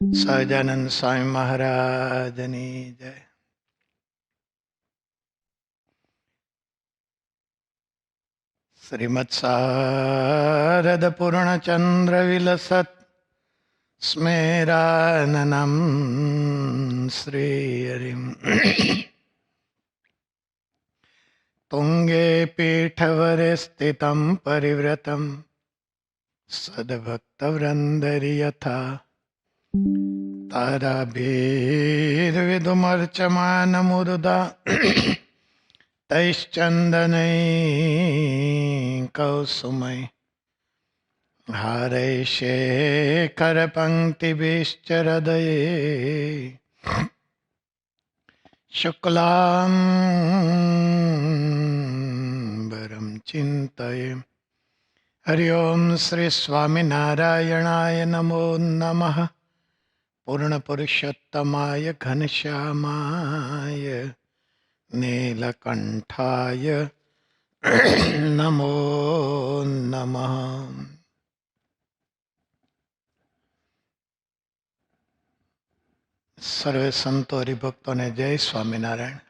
સહજાનંદ સ્વામી મહારાજની જય. શ્રીમદ શારદ પૂર્ણચંદ્ર વિલસત સ્મેરાનનમ શ્રી હરિમ તુંગે પીઠવરે સ્થિતમ પરિવ્રતમ સદભક્તવૃંદરી યથા તારાભીર્વિદુમર્ચમાનમુરુદા તૈશ્ચંદનૈ હારૈ શેખરપંક્તિભિશ્ચરદયે શુક્લાંબરમ ચિંતયે. હરિ ઓમ શ્રી સ્વામિનારાયણાય નમો નમઃ. પૂર્ણ પુરુષોત્તમાય ઘનશ્યામાય નીલકંઠાય નમો નમઃ. સર્વે સંતો હરિભક્તોને જય સ્વામિનારાયણ.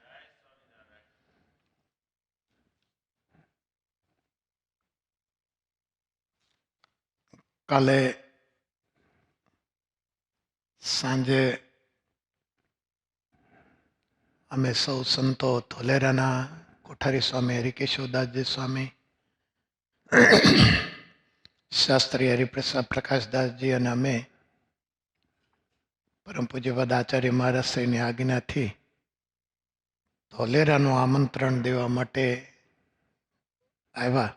કાલે સાંજે અમે સૌ સંતો ધોલેરાના કોઠારી સ્વામી હરિકેશવદાસજી સ્વામી, શાસ્ત્રી હરિપ્રસાદ પ્રકાશદાસજી અને અમે પરમ પૂજ્યપદ આચાર્ય મહારાજ શ્રીની આજ્ઞાથી ધોલેરાનું આમંત્રણ દેવા માટે આવ્યા.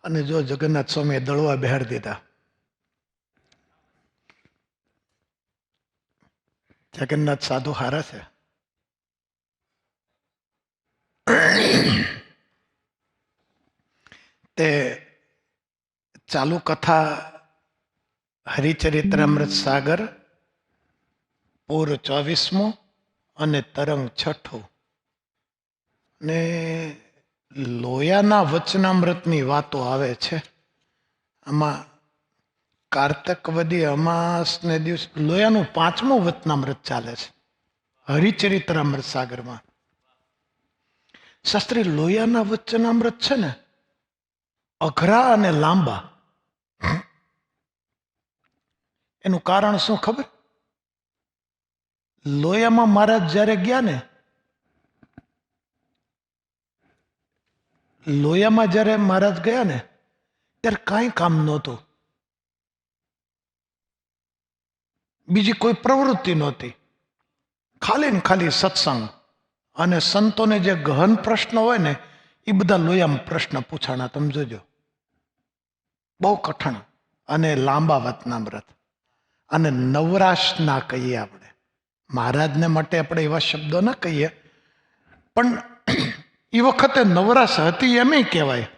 અને જો જગન્નાથ સ્વામીએ દળવા બહાર દીધા. જગન્નાથ સાધુ હારા છે. તે ચાલુ કથા હરિચરિત્રામૃત સાગર પૂર 24મો અને તરંગ 6. ને લોયાના વચનામૃતની વાતો આવે છે. આમાં કાર્તકવદી અમાસને દિવસ લોયાનું 5મું વચનામૃત ચાલે છે હરિચરિત્રામૃત સાગરમાં. શાસ્ત્રી લોયાના વચનામૃત છે ને અઘરા અને લાંબા. એનું કારણ શું ખબર? લોયામાં મહારાજ જ્યારે ગયા ને, લોયામાં જ્યારે મહારાજ ગયા ને ત્યારે કાંઈ કામ નહોતું, બીજી કોઈ પ્રવૃત્તિ નહોતી. ખાલી ને ખાલી સત્સંગ અને સંતોને જે ગહન પ્રશ્ન હોય ને એ બધા લોયામાં પ્રશ્ન પૂછાણા. તમે જોજો, બહુ કઠણ અને લાંબા વચનામૃત. અને નવરાશ ના કહીએ આપણે, મહારાજને માટે આપણે એવા શબ્દો ના કહીએ, પણ એ વખતે નવરાશ હતી એમ કહેવાય.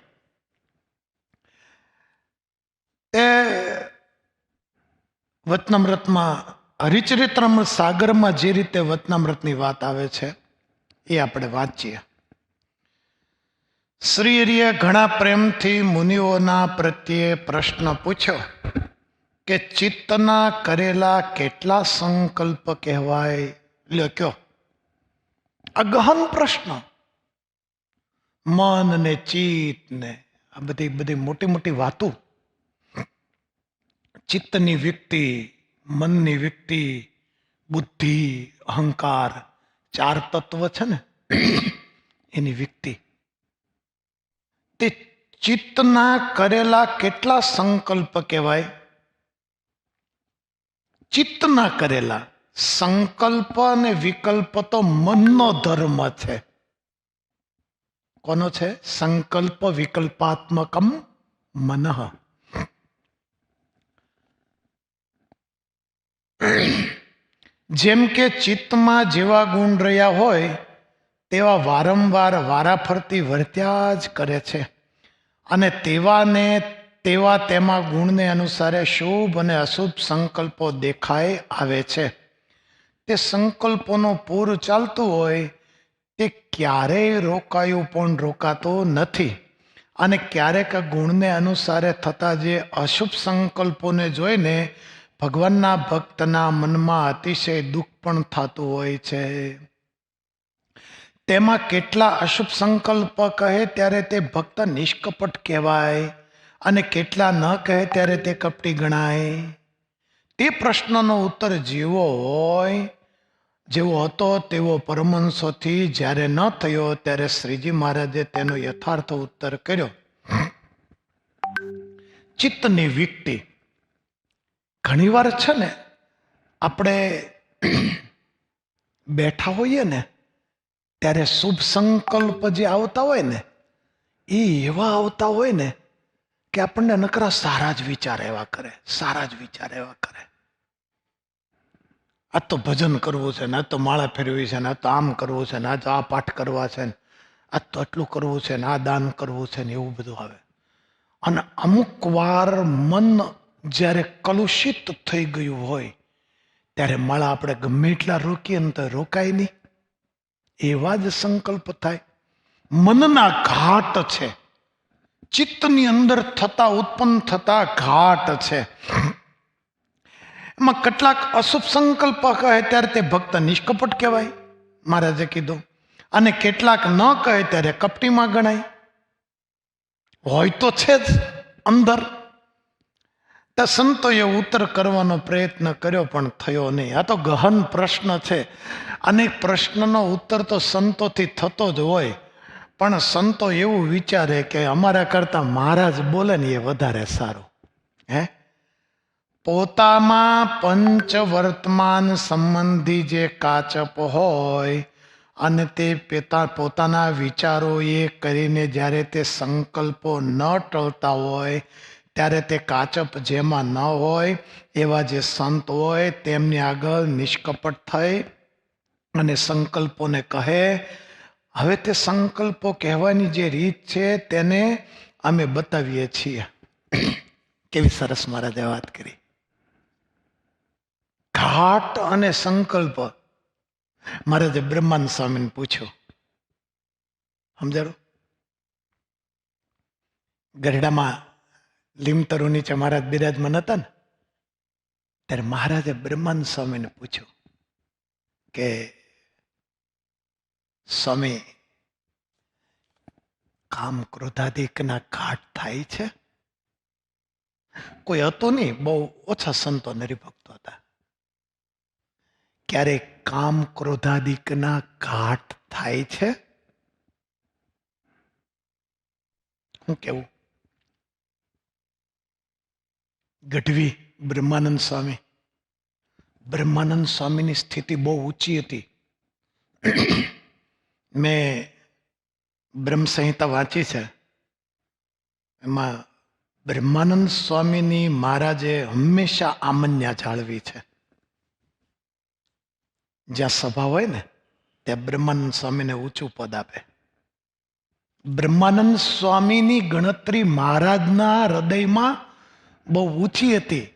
એ વચનામૃતમાં હરિચરિત્રામૃત સાગરમાં જે રીતે વચનામૃતની વાત આવે છે એ આપણે વાંચીએ. શ્રી હરિએ ઘણા પ્રેમથી મુનિઓના પ્રત્યે પ્રશ્ન પૂછ્યો કે ચિત્તના કરેલા કેટલા સંકલ્પ કહેવાય? લખ્યો આ ગહન પ્રશ્ન. મન ને ચિત્ત ને આ બધી મોટી મોટી વાતો. ચિત્તની વ્યક્તિ, મનની વ્યક્તિ, બુદ્ધિ, અહંકાર, 4 તત્વ છે ને એની વ્યક્તિ. તે ચિત્તના કરેલા કેટલા સંકલ્પ કહેવાય? ચિત્તના કરેલા સંકલ્પ અને વિકલ્પ તો મનનો ધર્મ છે. કોનો છે? સંકલ્પ વિકલ્પાત્મકમ મનઃ. જેમ કે ચિત્તમાં જેવા ગુણ રહ્યા હોય તેવા વારંવાર વારાફરતી વર્ત્યા જ કરે છે. અને તેવાને તેવા તેમાં ગુણને અનુસારે શુભ અને અશુભ સંકલ્પો દેખાય આવે છે. તે સંકલ્પોનું પૂર ચાલતું હોય તે ક્યારેય રોકાયું પણ રોકાતો નથી. અને ક્યારેક ગુણને અનુસારે થતા જે અશુભ સંકલ્પોને જોઈને ભગવાનના ભક્તના મનમાં અતિશય દુઃખ પણ થતું હોય છે. તેમાં કેટલા અશુભ સંકલ્પ કહે ત્યારે તે ભક્ત નિષ્કપટ કહેવાય અને કેટલા ન કહે ત્યારે તે કપટી ગણાય. તે પ્રશ્નનો ઉત્તર જેવો હતો તેવો પરમહંસોથી જ્યારે ન થયો ત્યારે શ્રીજી મહારાજે તેનો યથાર્થ ઉત્તર કર્યો. ચિત્તની વિકટી. ઘણીવાર છે ને આપણે બેઠા હોઈએ ને ત્યારે શુભ સંકલ્પ જે આવતા હોય ને એ એવા આવતા હોય ને કે આપણને નકરા સારા જ વિચાર એવા કરે, સારા જ વિચાર એવા કરે. આ તો ભજન કરવું છે ને, આ તો માળા ફેરવી છે ને, આ તો આમ કરવું છે ને, આ તો આ પાઠ કરવા છે ને, આ તો આટલું કરવું છે ને, આ દાન કરવું છે ને, એવું બધું આવે. અને અમુક વાર મન જ્યારે કલુષિત થઈ ગયું હોય ત્યારે માળા આપણે ગમે એટલા રોકીએ ને તો રોકાય નહીં. એવા જ સંકલ્પ થાય. મનના ઘાટ છે, ચિત્તની અંદર ઉત્પન્ન થતા ઘાટ છે. એમાં કેટલાક અશુભ સંકલ્પ કહે ત્યારે તે ભક્ત નિષ્કપટ કહેવાય, મહારાજે કીધું. અને કેટલાક ન કહે ત્યારે કપટીમાં ગણાય. હોય તો છે જ અંદર. તો સંતોએ ઉત્તર કરવાનો પ્રયત્ન કર્યો પણ થયો નહીં. આ તો ગહન પ્રશ્ન છે અને પ્રશ્નનો ઉત્તર તો સંતોથી થતો જ હોય, પણ સંતો એવું વિચારે કે અમારા કરતા મહારાજ બોલે ને એ વધારે સારું. પોતામાં પંચ વર્તમાન સંબંધી જે કાચપ હોય અને તે પોતાના વિચારો એ કરીને જ્યારે તે સંકલ્પો ન ટળતા હોય ત્યારે તે કાચપ જેમાં ન હોય એવા જે સંત હોય તેમની આગળ નિષ્કપટ થઈ અને સંકલ્પોને કહે. હવે તે સંકલ્પો કહેવાની જે રીત છે તેને અમે બતાવીએ છીએ. કેવી સરસ મહારાજે વાત કરી. ઘાટ અને સંકલ્પ. મહારાજે બ્રહ્માનંદ સ્વામીને પૂછ્યું, સમજાયું? ગરડામાં લીમતરુ નીચે મહારાજ બિરાજમાન હતા ને ત્યારે મહારાજે બ્રહ્માનંદ સ્વામીને પૂછ્યું કે સ્વામી, કામ ક્રોધાદિકના ઘાટ થાય છે? કોઈ હતું નહીં, બહુ ઓછા સંતો હરિભક્તો હતા. ક્યારે કામ ક્રોધાદિકના ઘાટ થાય છે? હું કેવું? ગઢવી બ્રહ્માનંદ સ્વામી. બ્રહ્માનંદ સ્વામીની સ્થિતિ બહુ ઊંચી હતી. મેં બ્રહ્મ સંહિતા વાંચી છે. એમાં બ્રહ્માનંદ સ્વામીની મહારાજે હંમેશા આમન્યા જાળવી છે. જ્યાં સભા હોય ને ત્યાં બ્રહ્માનંદ સ્વામીને ઊંચું પદ આપે. બ્રહ્માનંદ સ્વામીની ગણતરી મહારાજના હૃદયમાં બહુ ઊંચી હતી.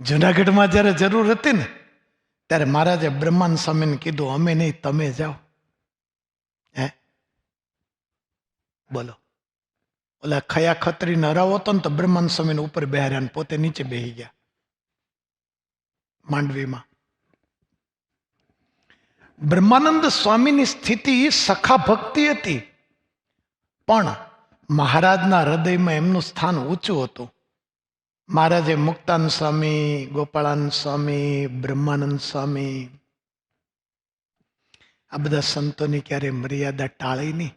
જુનાગઢમાં જ્યારે જરૂર હતી ને ત્યારે મહારાજે બ્રહ્માનંદ સ્વામીને કીધું, અમે નહીં તમે જાઓ. બોલો, ઓલા ખયા ખત્રીને હરાવો હતો ને તો બ્રહ્માનંદ સ્વામીને ઉપર બેહાર્યા ને પોતે નીચે બેસી ગયા માંડવીમાં. બ્રહ્માનંદ સ્વામીની સ્થિતિ સખા ભક્તિ હતી, પણ મહારાજના હૃદયમાં એમનું સ્થાન ઊંચું હતું. મહારાજે મુક્તાનંદ સ્વામી, ગોપાળાનંદ સ્વામી, બ્રહ્માનંદ સ્વામી આ બધા સંતોની ક્યારેય મર્યાદા ટાળી નહીં,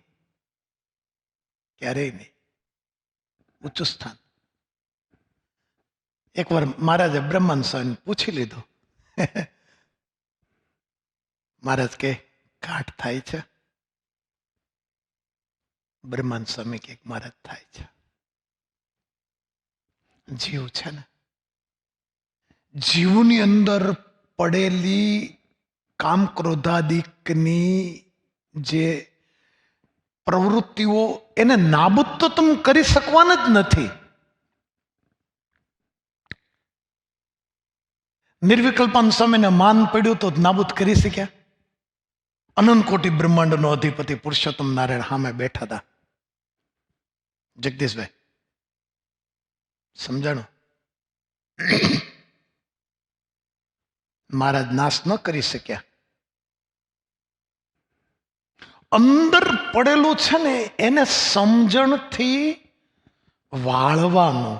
ક્યારેય નહીં. ઊંચું સ્થાન. એકવાર મહારાજે બ્રહ્માનંદ સ્વામીને પૂછી લીધું. મહારાજ કે ઘાટ થાય છે? બ્રહ્માનંદ સ્વામી કે મહારાજ થાય છે. જીવ છે ને, જીવની અંદર પડેલી કામ ક્રોધાદિકની જે પ્રવૃત્તિઓ એને નાબૂદ તો તમે કરી શકવાના જ નથી. નિર્વિકલ્પાનંદ સ્વામીને માન પડ્યું તો નાબૂદ કરી શક્યા? અનંત કોટી બ્રહ્માંડનો અધિપતિ પુરુષોત્તમ નારાયણ સામે બેઠા હતા. જગદીશભાઈ સમજાણું? મહારાજ નાશ ન કરી શક્યા. અંદર પડેલું છે ને એને સમજણથી વાળવાનું.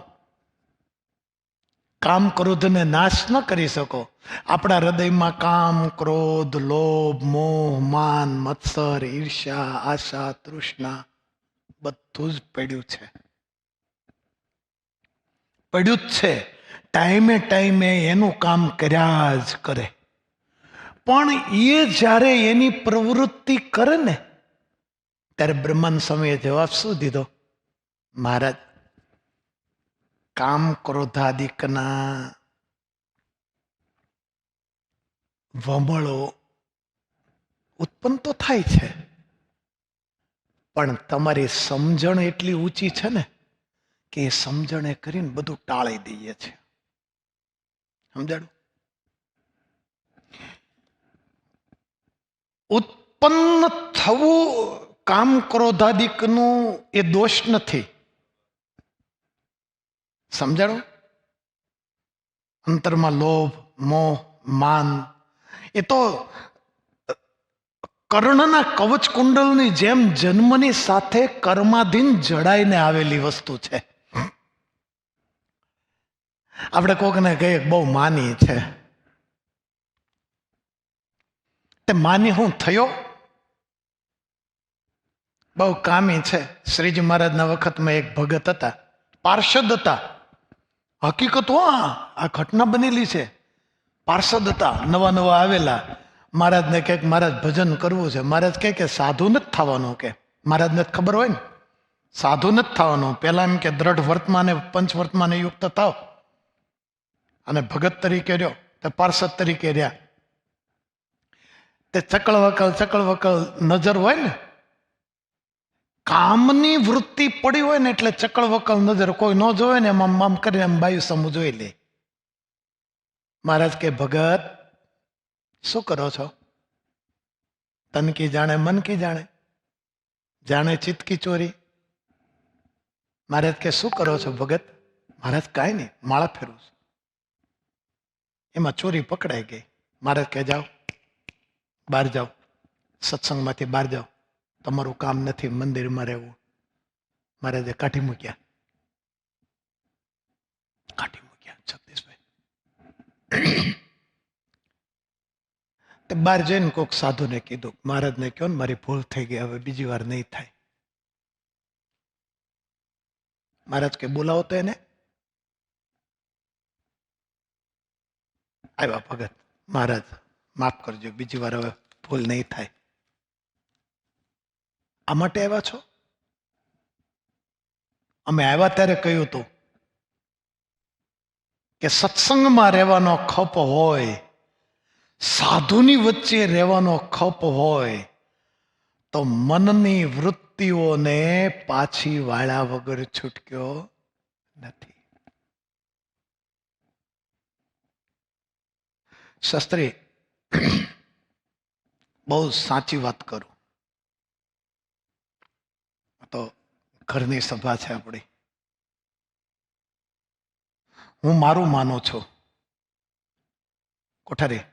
કામ ક્રોધને નાશ ન કરી શકો. આપણા હૃદયમાં કામ, ક્રોધ, લોભ, મોહ, માન, મત્સર, ઈર્ષ્યા, આશા, તૃષ્ણા બધું જ પડ્યું છે. પડ્યું જ છે. ટાઈમે ટાઈમે એનું કામ કર્યા જ કરે. પણ એ જ્યારે એની પ્રવૃત્તિ કરે ને ત્યારે બ્રહ્માનંદ સ્વામીએ જવાબ શું દીધો? મહારાજ, કામ ક્રોધાદિકના વમળો ઉત્પન્ન તો થાય છે, પણ તમારી સમજણ એટલી ઊંચી છે ને કે એ સમજણે કરીને બધું ટાળી દઈએ છે. સમજાણું? ઉત્પન્ન થવું કામ ક્રોધાદિકનું એ દોષ નથી. સમજાણું? અંતરમાં લોભ, મોહ, માન એ તો કર્ણના કવચ કુંડલની જેમ જન્મની સાથે કર્માધીન જડાઈને આવેલી વસ્તુ છે. આપણે કોકને કહીએ બહુ માની છે, તે માની હું થયો? બહુ કામી છે. શ્રીજી મહારાજના વખતમાં એક ભગત હતા, પાર્ષદ હતા. હકીકત આ ઘટના બનેલી છે. પાર્ષદ હતા, નવા નવા આવેલા. મહારાજને કહે કે મહારાજ ભજન કરવું છે. મહારાજ કહે કે સાધુ નથી થવાનું. કે મહારાજને ખબર હોય ને સાધુ નથી થવાનું. પહેલા એમ કે દ્રઢ વર્તમાને પંચવર્તમાને યુક્ત થાવ અને ભગત તરીકે રહ્યો, તે પાર્ષદ તરીકે રહ્યા. તે ચકળવકલ નજર હોય ને, કામની વૃત્તિ પડી હોય ને એટલે ચકળવકલ નજર કોઈ ન જોવે ને એમ આમ કરીને એમ બાયુ સમૂહ જોઈ લે. મહારાજ કે ભગત શું કરો છો? તન કી જાણે મન કી જાણે, જાણે ચિત્ત કી ચોરી. મહારાજ કે શું કરો છો ભગત? મહારાજ કાંઈ નહીં, માળા ફેરવું છું. એમાં ચોરી પકડાઈ ગઈ. મહારાજ કે જાઓ, બહાર જાઓ, સત્સંગમાંથી બહાર જાઓ, તમારું કામ નથી મંદિરમાં રહેવું. મહારાજે કાઢી મૂક્યા. જગદીશભાઈ તે બહાર જઈને કોઈક સાધુને કીધું, મહારાજને કહો ને મારી ભૂલ થઈ ગઈ, હવે બીજી વાર નહીં થાય. મહારાજ કે બોલાવો તો એને. આવ્યા ભગત. મહારાજ માફ કરજો, બીજી વાર હવે ભૂલ નહીં થાય. આ માટે આવ્યા છો? અમે આવ્યા ત્યારે કહ્યું હતું કે સત્સંગમાં રહેવાનો ખપ હોય, સાધુની વચ્ચે રહેવાનો ખપ હોય તો મનની વૃત્તિઓને પાછી વાળ્યા વગર છૂટક્યો નથી. શાસ્ત્રી બહુ સાચી વાત કરું તો ઘરની સભા છે આપણી. હું મારું માનું છું. કોઠારી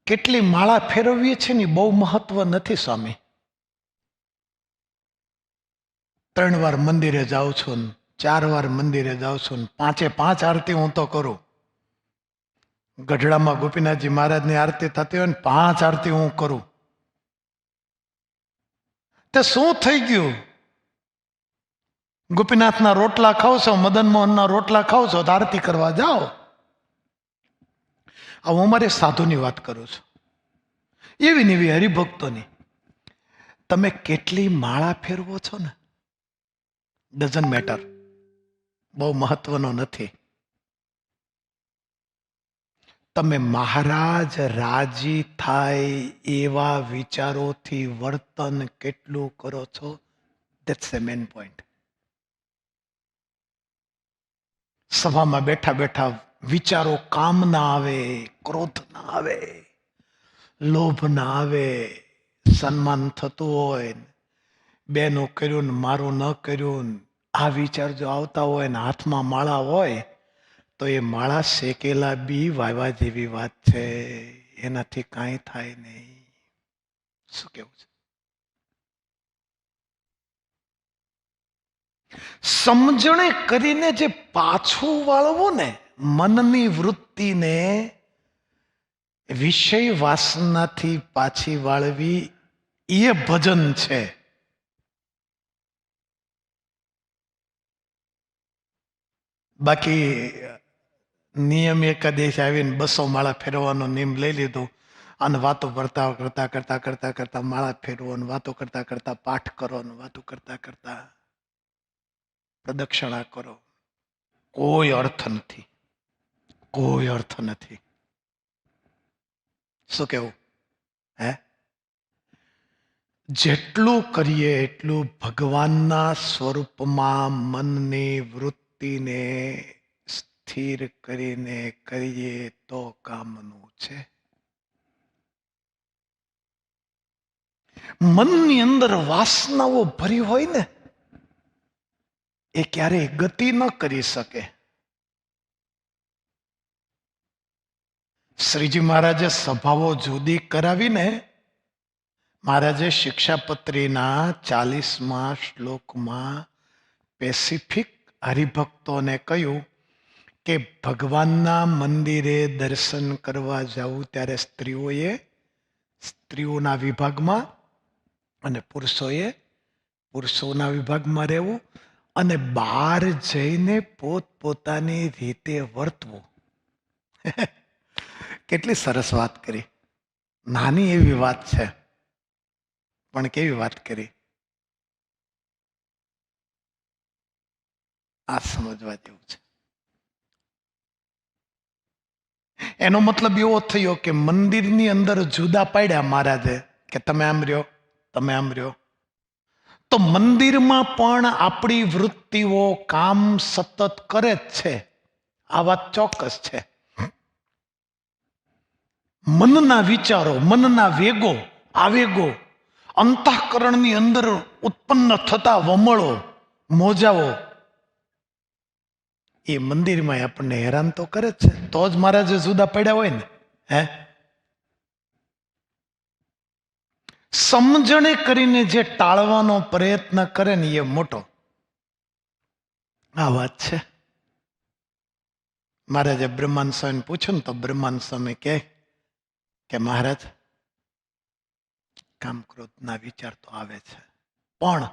કેટલી માળા ફેરવીએ છે ને બહુ મહત્વ નથી સ્વામી. 3 વાર મંદિરે જાઉં છું, 4 વાર મંદિરે જાઉં છું, 5 આરતી હું તો કરું. ગઢડામાં ગોપીનાથજી મહારાજની આરતી થતી હોય ને 5 આરતી હું કરું. તે શું થઈ ગયું? ગોપીનાથના રોટલા ખાવ છો, મદન મોહનના રોટલા ખાવ છો તો આરતી કરવા જાઓ. હું અમારે સાધુની વાત કરું છું, એવી ને એવી હરિભક્તોની. તમે કેટલી માળા ફેરવો છો ને ડઝન્ટ મેટર, બહુ મહત્વનો નથી. તમે મહારાજ રાજી થાય એવા વિચારોથી વર્તન કેટલું કરો છો, ધેટ્સ ધ મેઇન પોઈન્ટ. સભામાં બેઠા બેઠા વિચારો કામ ના આવે, ક્રોધ ના આવે, લોભ ના આવે, સન્માન થતું હોય, બેનું કર્યું ને મારું ન કર્યું, આ વિચાર જો આવતા હોય ને હાથમાં માળા હોય તો એ માળા શેકેલા બી વાવા જેવી વાત છે. એનાથી કાંઈ થાય નહીં. શું કેવું છે? સમજણે કરીને જે પાછું વાળવું ને મનની વૃત્તિને, વિષય વાસનાથી પાછી વાળવી, એ ભજન છે. બાકી નિયમ એકાદેશ આવીને 200 માળા ફેરવવાનો નિયમ લઈ લીધો અને વાતો કરતા કરતા કરતા કરતા કરતા માળા ફેરવો, વાતો કરતા કરતા પાઠ કરો, વાતો કરતા કરતા પ્રદક્ષિણા કરો. કોઈ અર્થ નથી, કોઈ અર્થ નથી. શું કેવું? હે, જેટલું કરીએ એટલું ભગવાનના સ્વરૂપમાં મનની વૃત્તિને સ્થિર કરીને કરીએ તો કામનું છે. મનની અંદર વાસનાઓ ભરી હોય ને એ ક્યારેય ગતિ ન કરી શકે. શ્રીજી મહારાજે સભાઓ જુદી કરાવીને મહારાજે શિક્ષાપત્રીના 40મા શ્લોકમાં સ્પેસિફિક હરિભક્તોને કહ્યું કે ભગવાનના મંદિરે દર્શન કરવા જવું ત્યારે સ્ત્રીઓએ સ્ત્રીઓના વિભાગમાં અને પુરુષોએ પુરુષોના વિભાગમાં રહેવું અને બહાર જઈને પોતપોતાની રીતે વર્તવું. કેટલી સરસ વાત કરી. નાની એવી વાત છે પણ કેવી વાત કરી. આ સમજવા જેવું છે. એનો મતલબ એવો થયો કે મંદિરની અંદર જુદા પાડ્યા મહારાજે કે તમે આમ રહ્યો, તમે આમ રહ્યો. તો મંદિરમાં પણ આપણી વૃત્તિઓ કામ સતત કરે જ છે. આ વાત ચોક્કસ છે. મનના વિચારો, મનના વેગો, આવેગો, અંતઃકરણની અંદર ઉત્પન્ન થતા વમળો, મોજાઓ એ મંદિરમાં આપણને હેરાન તો કરે જ છે. તો જ મહારાજે જુદા પડ્યા હોય ને. હે, સમજણે કરીને જે ટાળવાનો પ્રયત્ન કરે ને એ મોટો. આ વાત છે. મહારાજે બ્રહ્માનંદ સ્વામીને પૂછ્યું ને તો બ્રહ્માનંદ સ્વામી કે મહારાજ કામ ક્રોધના વિચાર તો આવે છે પણ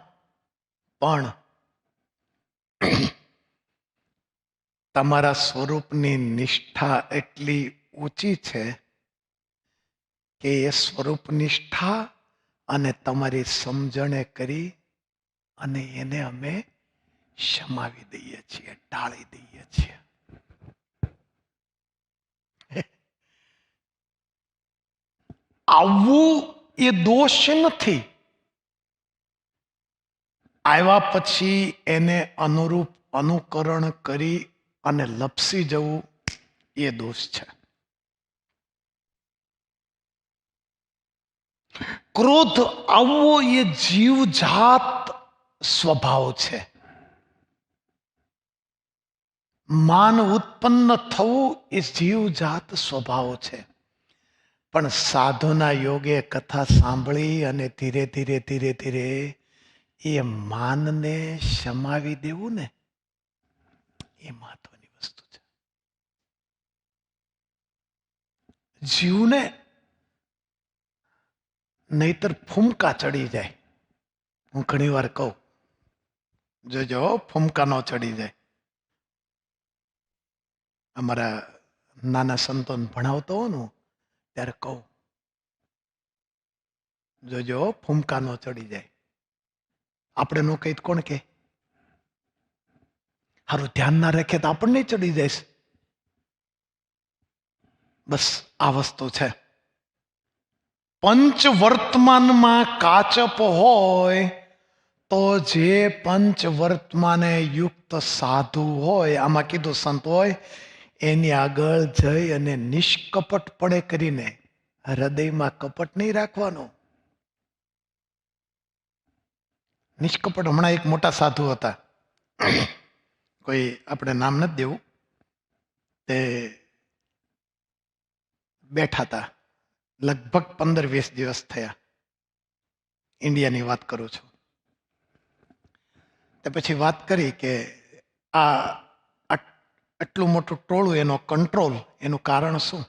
તમારા સ્વરૂપની નિષ્ઠા એટલી ઊંચી છે કે એ સ્વરૂપ નિષ્ઠા અને તમારી સમજણે કરી અને એને અમે શમાવી દઈએ છીએ, ટાળી દઈએ છીએ. આવવું એ દોષ નથી. આવ્યા પછી એને અનુરૂપ અનુકરણ કરી અને લપસી જવું એ દોષ છે. ક્રોધ આવવો એ જીવજાત સ્વભાવ છે. માન ઉત્પન્ન થવું એ જીવજાત સ્વભાવ છે. પણ સાધુના યોગે કથા સાંભળી અને ધીરે ધીરે ધીરે ધીરે એ માનને શમાવી દેવું ને એ મહત્વની વસ્તુ છે. જીવને નહીતર ફૂમકા ચડી જાય. હું ઘણી વાર કહું, જોજો ફૂમકા નો ચડી જાય. અમારા નાના સંતોને ભણાવતો હોઉં ને ત્યારે કહું, જોજો ફૂમકા નો ચડી જાય. આપણે નો કઈ કોણ કે હારું ધ્યાન ના રાખે તો આપણને ચડી જાય. બસ આ વસ્તુ છે. પંચ વર્તમાનમાં કાચપ હોય તો જે પંચ વર્તમાને યુક્ત સાધુ હોય, આમાં કીધું સંત હોય, એની આગળ જઈ અને નિષ્કપટપણે કરીને હૃદયમાં કપટ નહીં રાખવાનો. નિષ્કપટ. હમણાં એક મોટા સાધુ હતા, કોઈ આપણે નામ નથી દેવું, તે બેઠા હતા, લગભગ 15-20 દિવસ થયા, ઇન્ડિયાની વાત કરું છું. તે પછી વાત કરી કે આ આટલું મોટું ટોળું, એનો કંટ્રોલ, એનું કારણ શું?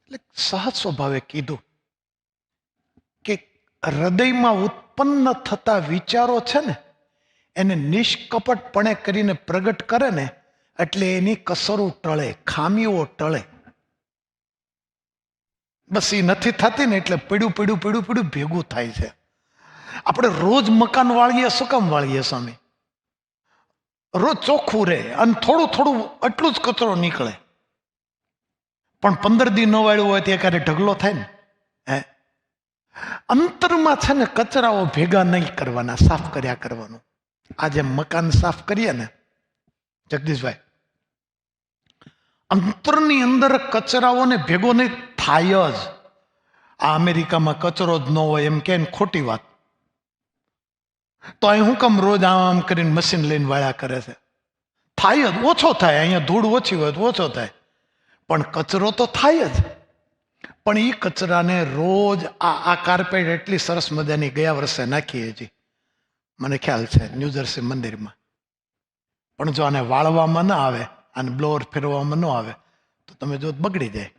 એટલે સહજ સ્વભાવે કીધું કે હૃદયમાં ઉત્પન્ન થતા વિચારો છે ને, એને નિષ્કપટપણે કરીને પ્રગટ કરે ને, એટલે એની કસરો ટળે, ખામીઓ ટળે. બસ એ નથી થતી ને એટલે પીડ્યું ભેગું થાય છે. આપણે રોજ મકાન વાળીએ, શું કામ વાળીએ સ્વામી? રોજ ચોખ્ખું રહે અને થોડું એટલું જ કચરો નીકળે. પણ 15 દી ન વાળ્યું હોય ત્યાં ક્યારે ઢગલો થાય ને. હે, અંતરમાં છે ને કચરાઓ ભેગા નહીં કરવાના, સાફ કર્યા કરવાનું. આજે મકાન સાફ કરીએ ને જગદીશભાઈ, અંતરની અંદર કચરાઓને ભેગો નહીં થાય જ. આ અમેરિકામાં કચરો જ ન હોય એમ કે ખોટી વાત. તો અહીં હું કેમ રોજ આમ કરીને મશીન લઈને વાળ્યા કરે છે? થાય જ, ઓછો થાય. અહીંયા ધૂળ ઓછી હોય તો ઓછો થાય, પણ કચરો તો થાય જ. પણ એ કચરાને રોજ આ કાર્પેટ એટલી સરસ મજાની ગયા વર્ષે નાખી, હજી મને ખ્યાલ છે ન્યૂજર્સી મંદિરમાં. પણ જો આને વાળવામાં ના આવે, આને બ્લોઅર ફેરવવામાં ન આવે તો તમે જો બગડી જાય.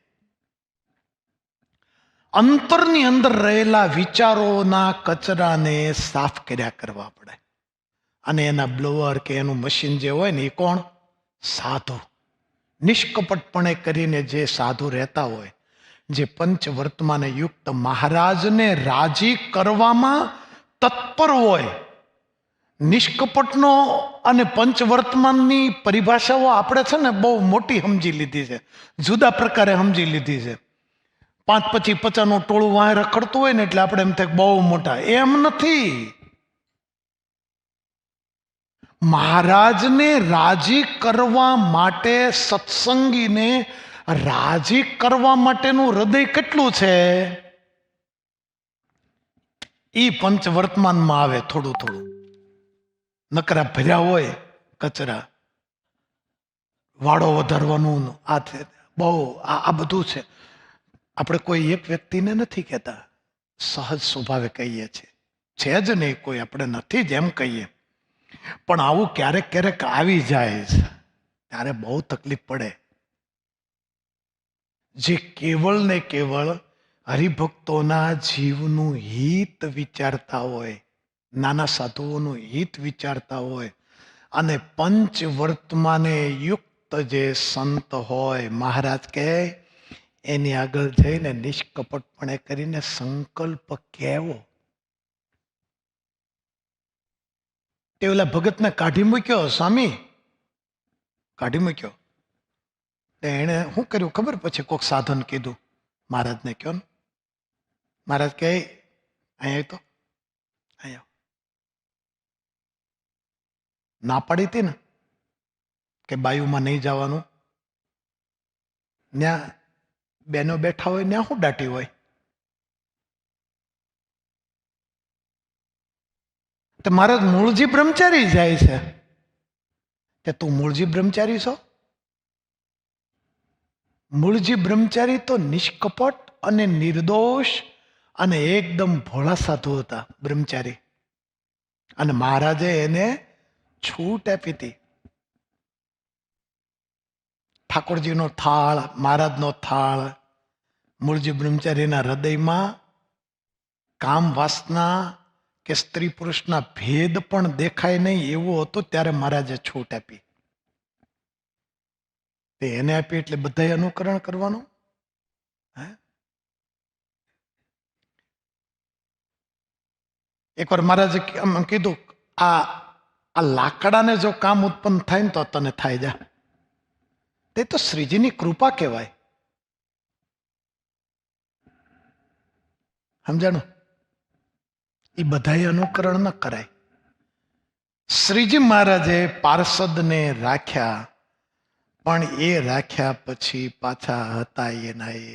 અંતરની અંદર રહેલા વિચારોના કચરાને સાફ કર્યા કરવા પડે. અને એના બ્લોઅર કે એનું મશીન જે હોય ને, એ કોણ? સાધુ. નિષ્કપટપણે કરીને જે સાધુ રહેતા હોય, જે પંચ વર્તમાને યુક્ત મહારાજને રાજી કરવામાં તત્પર હોય. નિષ્કપટનો અને પંચવર્તમાનની પરિભાષાઓ આપણે છે ને બહુ મોટી સમજી લીધી છે, જુદા પ્રકારે સમજી લીધી છે. 5-50 ટોળું વાંહે રખડતું હોય ને એટલે આપણે એમ થાય બહુ મોટા. એમ નથી. મહારાજને રાજી કરવા માટે, સત્સંગીને રાજી કરવા માટેનું હૃદય કેટલું છે એ પંચવર્તમાનમાં આવે. થોડું નકરા ભર્યા હોય કચરા, વાળો વધારવાનું, આ બહુ આ બધું છે. આપણે કોઈ એક વ્યક્તિને નથી કહેતા, સહજ સ્વભાવે કહીએ છીએ. છે જ નહીં કોઈ, આપણે નથી જ એમ કહીએ. પણ આવું ક્યારેક આવી જાય છે ત્યારે બહુ તકલીફ પડે. જે કેવળ ને કેવળ હરિભક્તોના જીવનું હિત વિચારતા હોય, નાના સાધુઓનું હિત વિચારતા હોય, અને પંચ વર્તમાને યુક્ત જે સંત હોય, મહારાજ કહે એની આગળ જઈને નિષ્કપટપણે કરીને સંકલ્પ કહેવો. તે ઓલા ભગતને કાઢી મૂક્યો, સ્વામી કાઢી મૂક્યો. એણે શું કર્યું ખબર? પછી કોઈક સાધન કીધું, મહારાજને કહો ને. મહારાજ કહે અહીંયા તો અહીંયા ના પાડી હતી ને કે બાયુમાં નહીં જવાનું. ત્યાં બેનો બેઠા હોય, ત્યાં શું દાટી હોય? તો મહારાજ મૂળજી બ્રહ્મચારી જાય છે કે તું મૂળજી બ્રહ્મચારી છો? મૂળજી બ્રહ્મચારી તો નિષ્કપટ અને નિર્દોષ અને એકદમ ભોળા સાધુ હતા, બ્રહ્મચારી. અને મહારાજે એને છૂટ આપી હતી. ઠાકોરજીનો થાળ, મહારાજનો થાળ, મૂળજી બ્રહ્મચારીના હૃદયમાં કામ વાસના કે સ્ત્રી પુરુષના ભેદ પણ દેખાય નહીં એવું હતું. ત્યારે મહારાજે છૂટ આપી. એને આપી એટલે બધાએ અનુકરણ કરવાનું. એકવાર મહારાજે કીધું, આ લાકડાને જો કામ ઉત્પન્ન થાય ને તો તને થાય જા. તે તો શ્રીજીની કૃપા કહેવાય. સમજાણું? એ બધાએ અનુકરણ ન કરાય. શ્રીજી મહારાજે પાર્ષદને રાખ્યા, પણ એ રાખ્યા પછી પાછા હતા એના એ